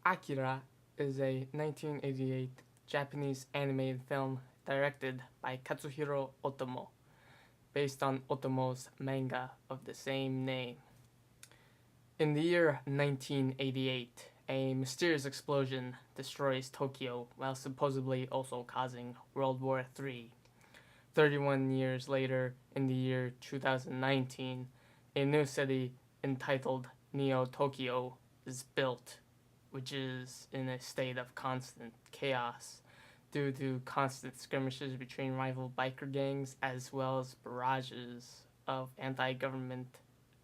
Akira is a 1988 Japanese animated film directed by Katsuhiro Otomo, based on Otomo's manga of the same name. In the year 1988, a mysterious explosion destroys Tokyo while supposedly also causing World War III. 31 years later, in the year 2019, a new city entitled Neo Tokyo is built, which is in a state of constant chaos due to constant skirmishes between rival biker gangs as well as barrages of anti government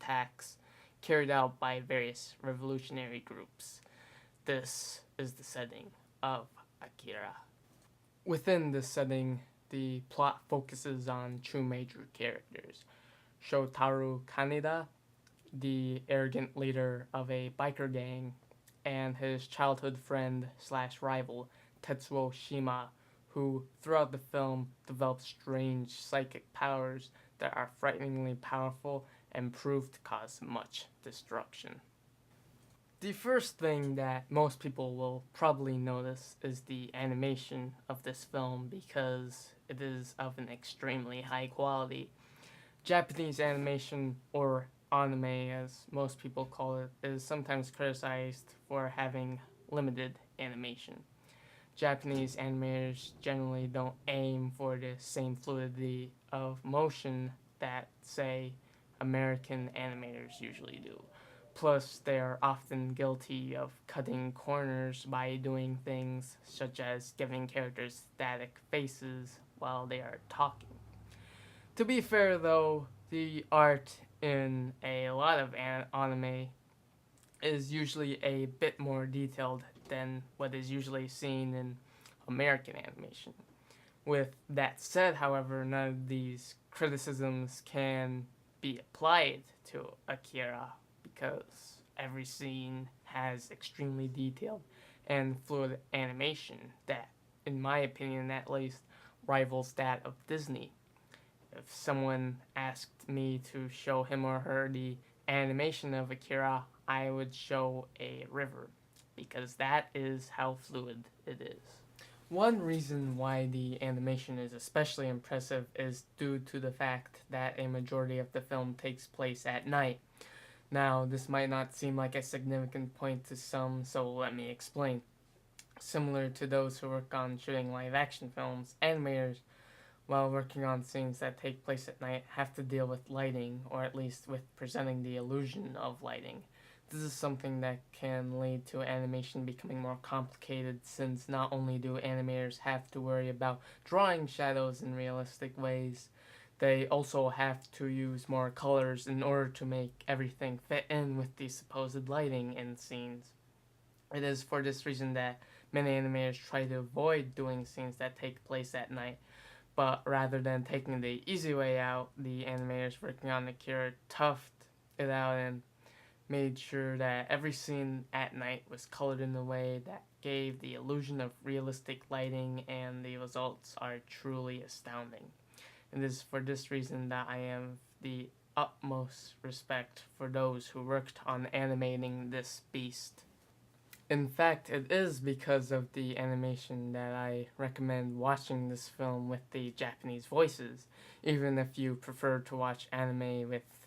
attacks carried out by various revolutionary groups. This is the setting of Akira. Within this setting, the plot focuses on two major characters: Shotaro Kaneda, the arrogant leader of a biker gang, and his childhood friend slash rival, Tetsuo Shima, who throughout the film develops strange psychic powers that are frighteningly powerful and prove to cause much destruction. The first thing that most people will probably notice is the animation of this film because it is of an extremely high quality. Japanese animation, or anime as most people call it, is sometimes criticized for having limited animation. Japanese animators generally don't aim for the same fluidity of motion that, say, American animators usually do. Plus, they are often guilty of cutting corners by doing things such as giving characters static faces while they are talking. To be fair, though, the art in a lot of anime is usually a bit more detailed than what is usually seen in American animation. With that said, however, none of these criticisms can be applied to Akira because every scene has extremely detailed and fluid animation that, in my opinion at least, rivals that of Disney. If someone asked me to show him or her the animation of Akira, I would show a river because that is how fluid it is. One reason why the animation is especially impressive is due to the fact that a majority of the film takes place at night. Now, this might not seem like a significant point to some, so let me explain. Similar to those who work on shooting live action films, animators, while working on scenes that take place at night, have to deal with lighting, or at least with presenting the illusion of lighting. This is something that can lead to animation becoming more complicated since not only do animators have to worry about drawing shadows in realistic ways, they also have to use more colors in order to make everything fit in with the supposed lighting in scenes. It is for this reason that many animators try to avoid doing scenes that take place at night, but rather than taking the easy way out, the animators working on Akira toughed it out and made sure that every scene at night was colored in a way that gave the illusion of realistic lighting, and the results are truly astounding. It is for this reason that I have the utmost respect for those who worked on animating this beast. In fact, it is because of the animation that I recommend watching this film with the Japanese voices, even if you prefer to watch anime with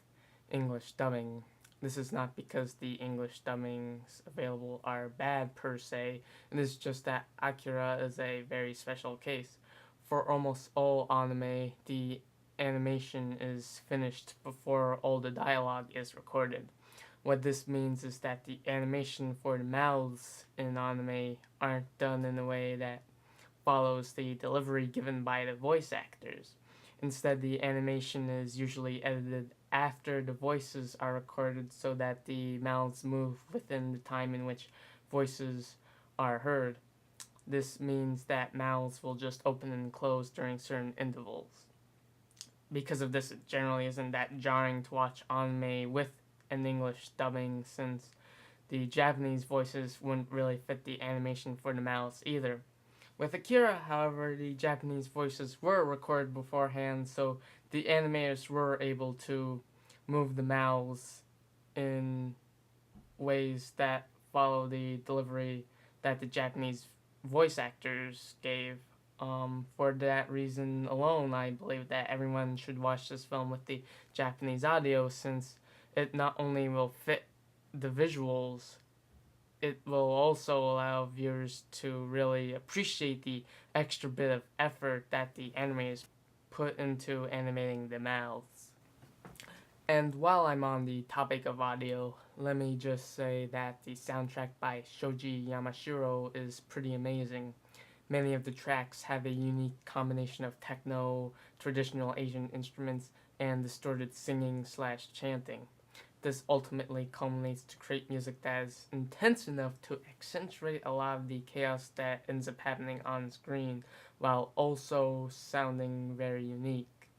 English dubbing. This is not because the English dubbings available are bad per se, it is just that Akira is a very special case. For almost all anime, the animation is finished before all the dialogue is recorded. What this means is that the animation for the mouths in anime aren't done in a way that follows the delivery given by the voice actors. Instead, the animation is usually edited after the voices are recorded so that the mouths move within the time in which voices are heard. This means that mouths will just open and close during certain intervals. Because of this, it generally isn't that jarring to watch anime with an English dubbing since the Japanese voices wouldn't really fit the animation for the mouths either. With Akira, however, the Japanese voices were recorded beforehand, so the animators were able to move the mouths in ways that follow the delivery that the Japanese voice actors gave. For that reason alone, I believe that everyone should watch this film with the Japanese audio, since it not only will fit the visuals, it will also allow viewers to really appreciate the extra bit of effort that the animators put into animating the mouths. And while I'm on the topic of audio, let me just say that the soundtrack by Shoji Yamashiro is pretty amazing. Many of the tracks have a unique combination of techno, traditional Asian instruments, and distorted singing/chanting. This ultimately culminates to create music that is intense enough to accentuate a lot of the chaos that ends up happening on screen, while also sounding very unique.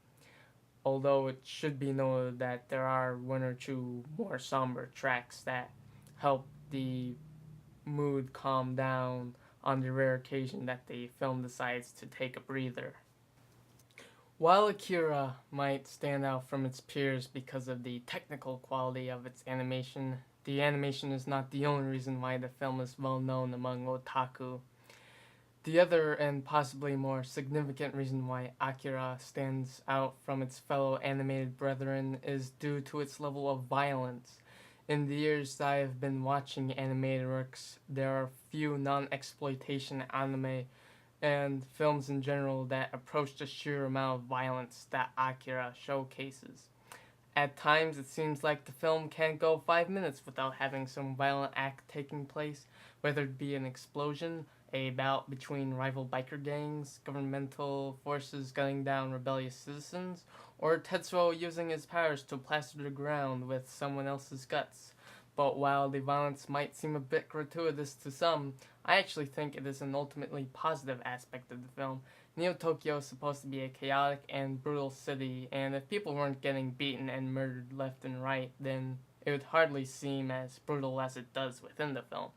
Although it should be noted that there are one or two more somber tracks that help the mood calm down on the rare occasion that the film decides to take a breather. While Akira might stand out from its peers because of the technical quality of its animation, the animation is not the only reason why the film is well known among otaku. The other and possibly more significant reason why Akira stands out from its fellow animated brethren is due to its level of violence. In the years that I have been watching animated works, there are few non-exploitation anime and films in general that approach the sheer amount of violence that Akira showcases. At times, it seems like the film can't go 5 minutes without having some violent act taking place, whether it be an explosion, a bout between rival biker gangs, governmental forces gunning down rebellious citizens, or Tetsuo using his powers to plaster the ground with someone else's guts. But while the violence might seem a bit gratuitous to some, I actually think it is an ultimately positive aspect of the film. Neo Tokyo is supposed to be a chaotic and brutal city, and if people weren't getting beaten and murdered left and right, then it would hardly seem as brutal as it does within the film.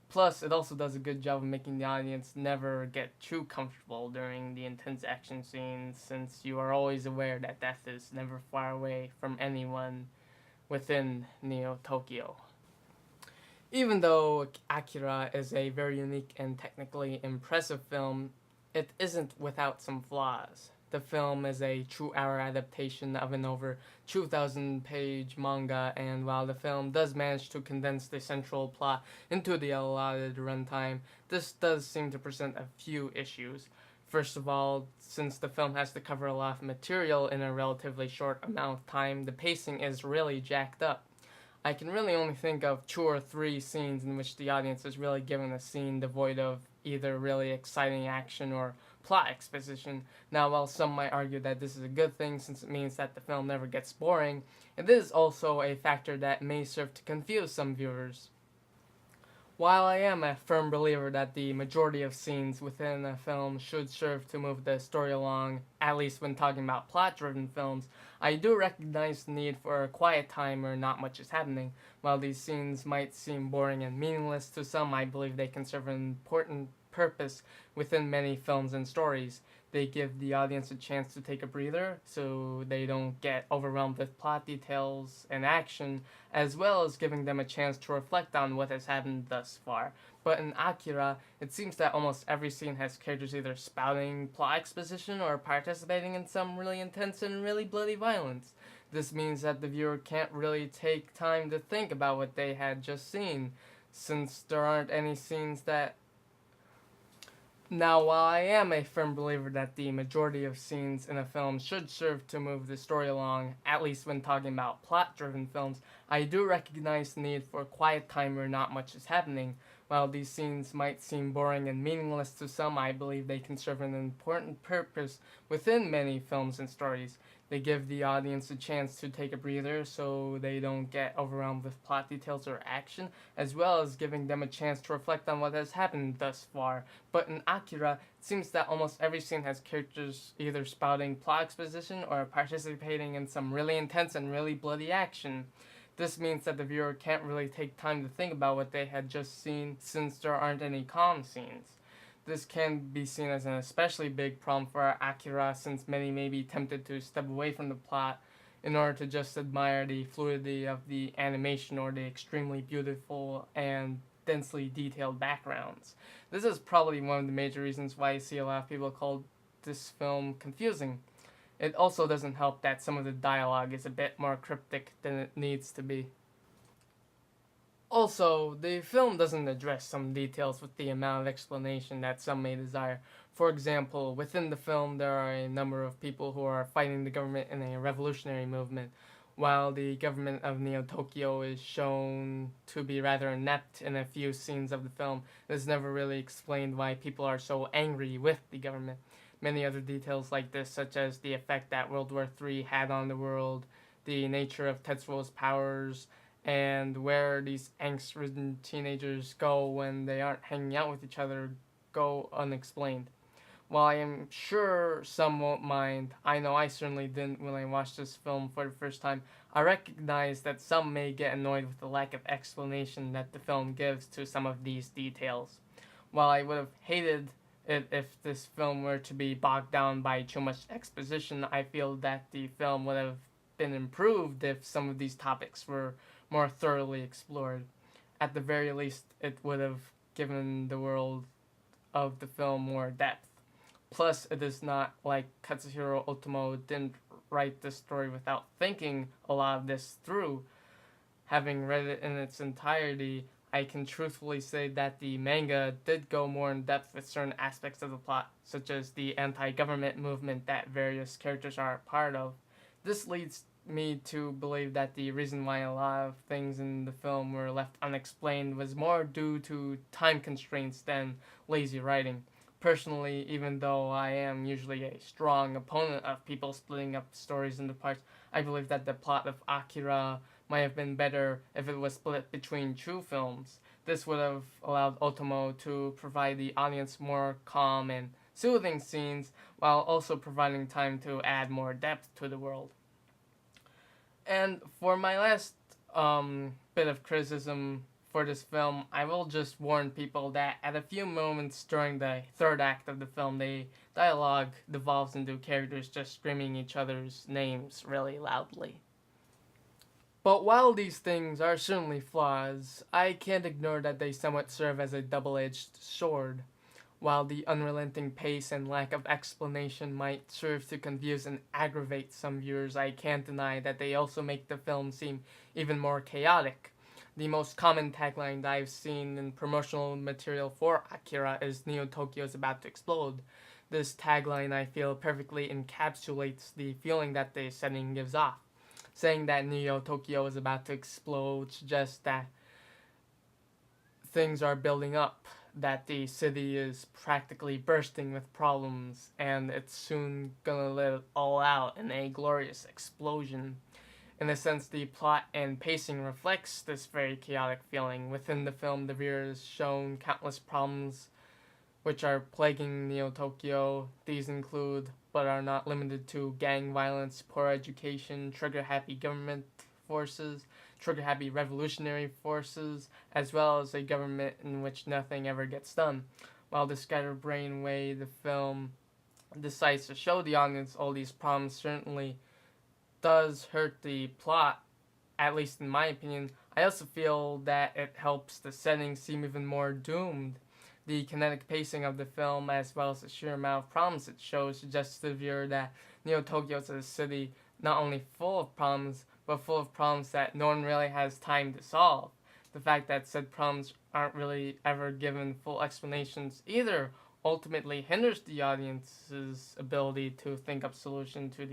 Plus, it also does a good job of making the audience never get too comfortable during the intense action scenes, since you are always aware that death is never far away from anyone within Neo Tokyo. Even though Akira is a very unique and technically impressive film, it isn't without some flaws. The film is a true hour adaptation of an over 2,000 page manga, and while the film does manage to condense the central plot into the allotted runtime, this does seem to present a few issues. First of all, since the film has to cover a lot of material in a relatively short amount of time, the pacing is really jacked up. I can really only think of 2 or 3 scenes in which the audience is really given a scene devoid of either really exciting action or plot exposition. Now, while some might argue that this is a good thing since it means that the film never gets boring, it is also a factor that may serve to confuse some viewers. While I am a firm believer that the majority of scenes within a film should serve to move the story along, at least when talking about plot-driven films, I do recognize the need for a quiet time where not much is happening. While these scenes might seem boring and meaningless to some, I believe they can serve an important purpose within many films and stories. They give the audience a chance to take a breather so they don't get overwhelmed with plot details and action, as well as giving them a chance to reflect on what has happened thus far. But in Akira, it seems that almost every scene has characters either spouting plot exposition or participating in some really intense and really bloody violence. This means that the viewer can't really take time to think about what they had just seen, since there aren't any scenes that... Now, while I am a firm believer that the majority of scenes in a film should serve to move the story along, at least when talking about plot-driven films, I do recognize the need for a quiet time where not much is happening. While these scenes might seem boring and meaningless to some, I believe they can serve an important purpose within many films and stories. They give the audience a chance to take a breather so they don't get overwhelmed with plot details or action, as well as giving them a chance to reflect on what has happened thus far. But in Akira, it seems that almost every scene has characters either spouting plot exposition or participating in some really intense and really bloody action. This means that the viewer can't really take time to think about what they had just seen, since there aren't any calm scenes. This can be seen as an especially big problem for Akira, since many may be tempted to step away from the plot in order to just admire the fluidity of the animation or the extremely beautiful and densely detailed backgrounds. This is probably one of the major reasons why I see a lot of people call this film confusing. It also doesn't help that some of the dialogue is a bit more cryptic than it needs to be. Also, the film doesn't address some details with the amount of explanation that some may desire. For example, within the film, there are a number of people who are fighting the government in a revolutionary movement, while the government of Neo Tokyo is shown to be rather inept in a few scenes of the film. It is never really explained why people are so angry with the government. Many other details like this, such as the effect that World War III had on the world, the nature of Tetsuo's powers, and where these angst-ridden teenagers go when they aren't hanging out with each other, go unexplained. While I am sure some won't mind, I know I certainly didn't when I watched this film for the first time, I recognize that some may get annoyed with the lack of explanation that the film gives to some of these details. While I would have hated it if this film were to be bogged down by too much exposition, I feel that the film would have been improved if some of these topics were more thoroughly explored. At the very least, it would have given the world of the film more depth. Plus, it is not like Katsuhiro Otomo didn't write this story without thinking a lot of this through. Having read it in its entirety, I can truthfully say that the manga did go more in depth with certain aspects of the plot, such as the anti-government movement that various characters are a part of. This leads me to believe that the reason why a lot of things in the film were left unexplained was more due to time constraints than lazy writing. Personally, even though I am usually a strong opponent of people splitting up stories into parts, I believe that the plot of Akira might have been better if it was split between two films. This would have allowed Otomo to provide the audience more calm and soothing scenes while also providing time to add more depth to the world. And for my last bit of criticism for this film, I will just warn people that at a few moments during the third act of the film, the dialogue devolves into characters just screaming each other's names really loudly. But while these things are certainly flaws, I can't ignore that they somewhat serve as a double-edged sword. While the unrelenting pace and lack of explanation might serve to confuse and aggravate some viewers, I can't deny that they also make the film seem even more chaotic. The most common tagline that I've seen in promotional material for Akira is Neo Tokyo is about to explode. This tagline, I feel, perfectly encapsulates the feeling that the setting gives off. Saying that Neo Tokyo is about to explode suggests that things are building up, that the city is practically bursting with problems, and it's soon gonna let it all out in a glorious explosion. In a sense, the plot and pacing reflects this very chaotic feeling. Within the film, the viewer is shown countless problems which are plaguing Neo Tokyo. These include, but are not limited to, gang violence, poor education, trigger-happy government forces, trigger-happy revolutionary forces, as well as a government in which nothing ever gets done. While the scatterbrained way the film decides to show the audience all these problems certainly does hurt the plot, at least in my opinion, I also feel that it helps the setting seem even more doomed. The kinetic pacing of the film, as well as the sheer amount of problems it shows, suggests to the viewer that Neo Tokyo is a city not only full of problems, but full of problems that no one really has time to solve. The fact that said problems aren't really ever given full explanations either ultimately hinders the audience's ability to think up solutions to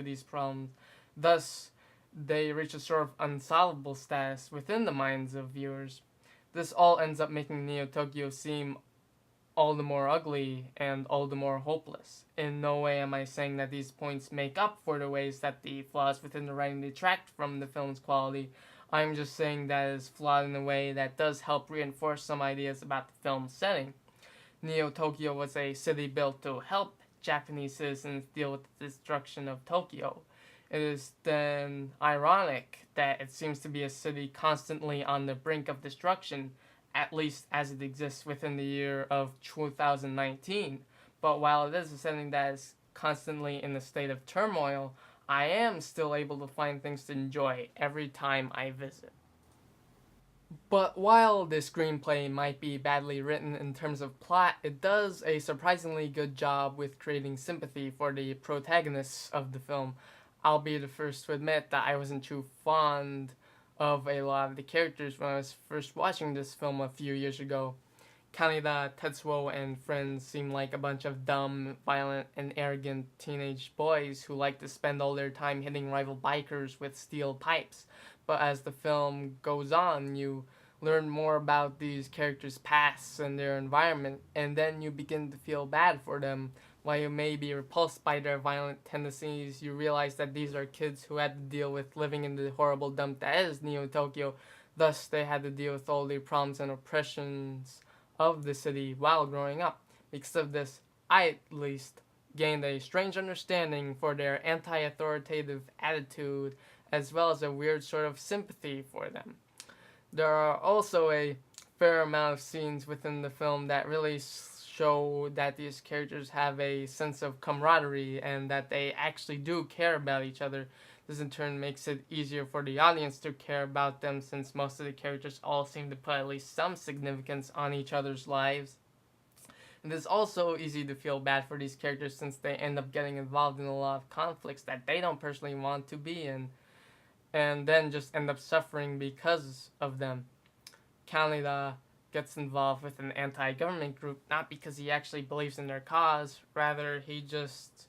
these problems. Thus, they reach a sort of unsolvable status within the minds of viewers. This all ends up making Neo Tokyo seem all the more ugly and all the more hopeless. In no way am I saying that these points make up for the ways that the flaws within the writing detract from the film's quality. I'm just saying that it is flawed in a way that does help reinforce some ideas about the film's setting. Neo Tokyo was a city built to help Japanese citizens deal with the destruction of Tokyo. It is then ironic that it seems to be a city constantly on the brink of destruction, at least as it exists within the year of 2019. But while it is a setting that is constantly in a state of turmoil, I am still able to find things to enjoy every time I visit. But while the screenplay might be badly written in terms of plot, it does a surprisingly good job with creating sympathy for the protagonists of the film. I'll be the first to admit that I wasn't too fond of a lot of the characters when I was first watching this film a few years ago. Kaneda, Tetsuo, and friends seem like a bunch of dumb, violent, and arrogant teenage boys who like to spend all their time hitting rival bikers with steel pipes. But as the film goes on, you learn more about these characters' pasts and their environment, and then you begin to feel bad for them. While you may be repulsed by their violent tendencies, you realize that these are kids who had to deal with living in the horrible dump that is Neo Tokyo. Thus, they had to deal with all the problems and oppressions of the city while growing up. Because of this, I at least gained a strange understanding for their anti authoritative attitude as well as a weird sort of sympathy for them. There are also a fair amount of scenes within the film that really show that these characters have a sense of camaraderie and that they actually do care about each other. This in turn makes it easier for the audience to care about them since most of the characters all seem to put at least some significance on each other's lives. And it's also easy to feel bad for these characters since they end up getting involved in a lot of conflicts that they don't personally want to be in, and then just end up suffering because of them. Kaneda gets involved with an anti-government group not because he actually believes in their cause, rather he just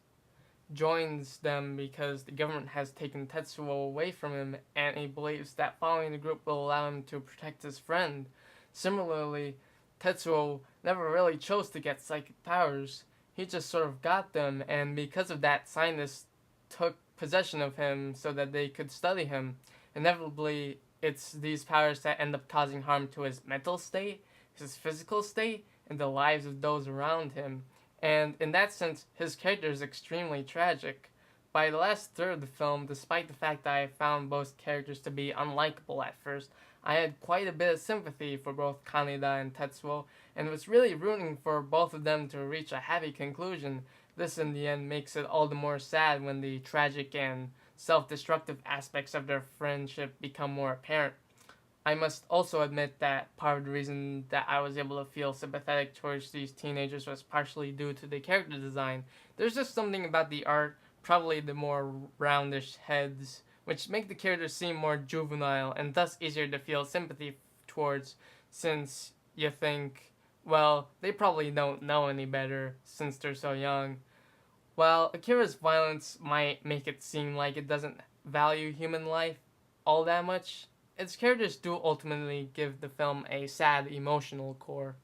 joins them because the government has taken Tetsuo away from him and he believes that following the group will allow him to protect his friend. Similarly, Tetsuo never really chose to get psychic powers. He just sort of got them, and because of that, scientists took possession of him so that they could study him. Inevitably, it's these powers that end up causing harm to his mental state, his physical state, and the lives of those around him. And in that sense, his character is extremely tragic. By the last third of the film, despite the fact that I found both characters to be unlikable at first, I had quite a bit of sympathy for both Kaneda and Tetsuo, and was really rooting for both of them to reach a happy conclusion. This in the end makes it all the more sad when the tragic and self-destructive aspects of their friendship become more apparent. I must also admit that part of the reason that I was able to feel sympathetic towards these teenagers was partially due to the character design. There's just something about the art, probably the more roundish heads, which make the characters seem more juvenile and thus easier to feel sympathy towards since you think, well, they probably don't know any better since they're so young. While Akira's violence might make it seem like it doesn't value human life all that much, its characters do ultimately give the film a sad emotional core.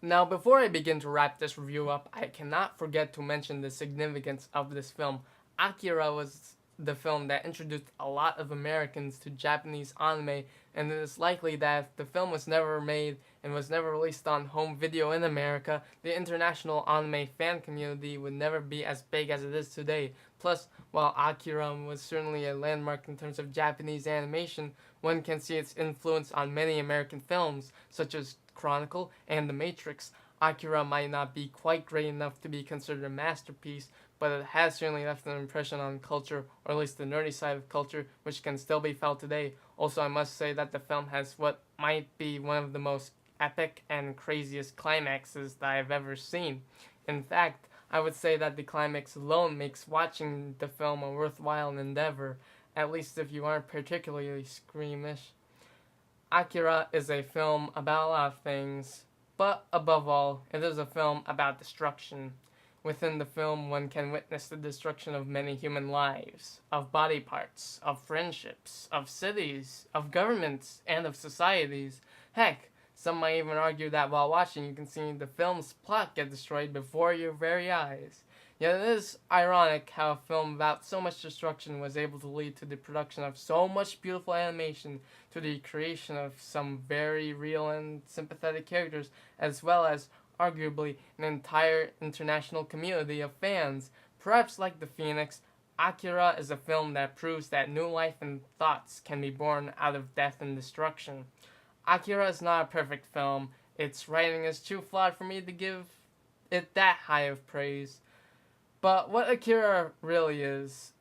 Now, before I begin to wrap this review up, I cannot forget to mention the significance of this film. Akira was the film that introduced a lot of Americans to Japanese anime, and it is likely that if the film was never made and was never released on home video in America, the international anime fan community would never be as big as it is today. Plus, while Akira was certainly a landmark in terms of Japanese animation, one can see its influence on many American films, such as Chronicle and The Matrix. Akira might not be quite great enough to be considered a masterpiece, but it has certainly left an impression on culture, or at least the nerdy side of culture, which can still be felt today. Also, I must say that the film has what might be one of the most epic and craziest climaxes that I've ever seen. In fact, I would say that the climax alone makes watching the film a worthwhile endeavor, at least if you aren't particularly squeamish. Akira is a film about a lot of things, but above all, it is a film about destruction. Within the film, one can witness the destruction of many human lives, of body parts, of friendships, of cities, of governments, and of societies. Heck, some might even argue that while watching, you can see the film's plot get destroyed before your very eyes. Yet it is ironic how a film about so much destruction was able to lead to the production of so much beautiful animation, to the creation of some very real and sympathetic characters, as well as, arguably, an entire international community of fans. Perhaps like The Phoenix, Akira is a film that proves that new life and thoughts can be born out of death and destruction. Akira is not a perfect film. Its writing is too flawed for me to give it that high of praise. But what Akira really is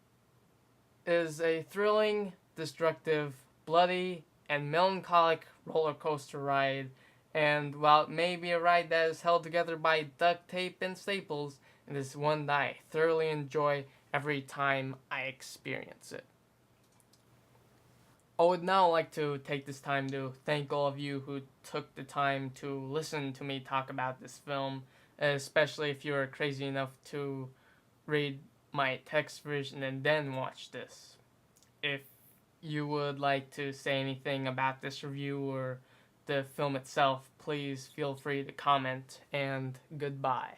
a thrilling, destructive, bloody, and melancholic roller coaster ride, and while it may be a ride that is held together by duct tape and staples, it is one that I thoroughly enjoy every time I experience it. I would now like to take this time to thank all of you who took the time to listen to me talk about this film, especially if you are crazy enough to read my text version and then watch this. If you would like to say anything about this review or the film itself, please feel free to comment, and goodbye.